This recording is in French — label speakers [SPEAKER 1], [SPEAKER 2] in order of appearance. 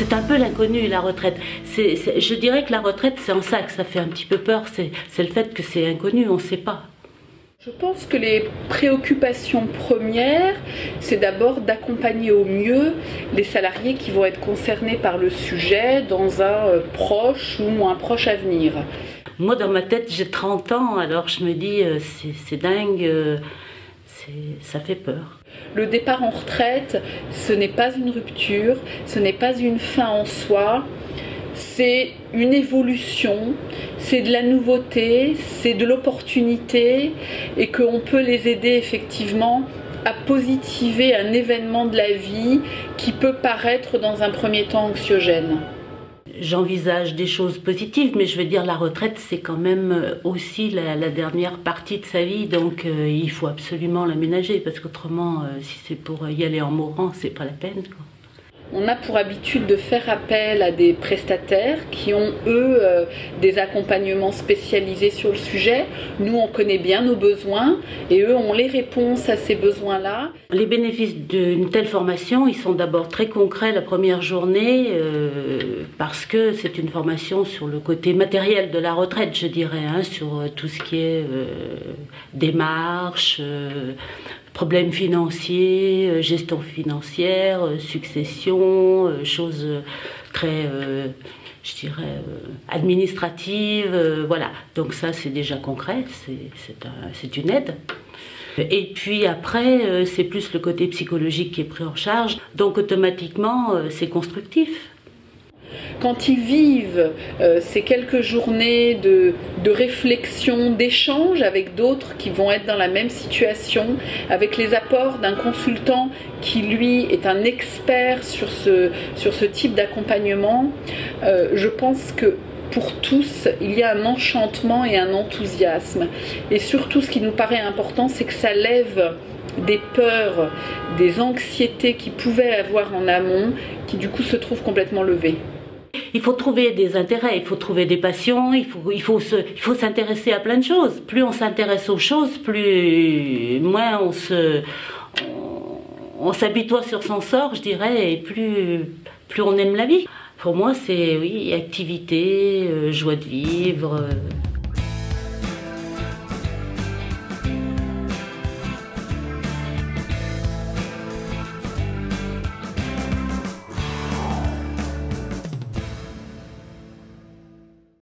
[SPEAKER 1] C'est un peu l'inconnu, la retraite. Je dirais que la retraite, c'est en ça que ça fait un petit peu peur. C'est le fait que c'est inconnu, on ne sait pas.
[SPEAKER 2] Je pense que les préoccupations premières, c'est d'abord d'accompagner au mieux les salariés qui vont être concernés par le sujet dans un proche ou un proche avenir.
[SPEAKER 1] Moi, dans ma tête, j'ai 30 ans, alors je me dis, c'est dingue, ça fait peur.
[SPEAKER 2] Le départ en retraite, ce n'est pas une rupture, ce n'est pas une fin en soi. C'est une évolution, c'est de la nouveauté, c'est de l'opportunité et qu'on peut les aider effectivement à positiver un événement de la vie qui peut paraître dans un premier temps anxiogène.
[SPEAKER 1] J'envisage des choses positives, mais je veux dire la retraite c'est quand même aussi la dernière partie de sa vie, donc il faut absolument l'aménager parce qu'autrement si c'est pour y aller en mourant, c'est pas la peine, quoi.
[SPEAKER 2] On a pour habitude de faire appel à des prestataires qui ont, eux, des accompagnements spécialisés sur le sujet. Nous, on connaît bien nos besoins et eux ont les réponses à ces besoins-là.
[SPEAKER 1] Les bénéfices d'une telle formation, ils sont d'abord très concrets la première journée parce que c'est une formation sur le côté matériel de la retraite, je dirais, hein, sur tout ce qui est démarche, problèmes financiers, gestion financière, succession, choses très, je dirais, administratives, voilà. Donc ça, c'est déjà concret, c'est une aide. Et puis après, c'est plus le côté psychologique qui est pris en charge, donc automatiquement, c'est constructif.
[SPEAKER 2] Quand ils vivent ces quelques journées de réflexion, d'échange avec d'autres qui vont être dans la même situation, avec les apports d'un consultant qui lui est un expert sur ce type d'accompagnement, je pense que pour tous, il y a un enchantement et un enthousiasme. Et surtout, ce qui nous paraît important, c'est que ça lève des peurs, des anxiétés qu'ils pouvaient avoir en amont, qui du coup se trouvent complètement levées.
[SPEAKER 1] Il faut trouver des intérêts, il faut trouver des passions, il faut s'intéresser à plein de choses. Plus on s'intéresse aux choses, moins on s'habitue sur son sort, je dirais, et plus on aime la vie. Pour moi, c'est oui, activité, joie de vivre.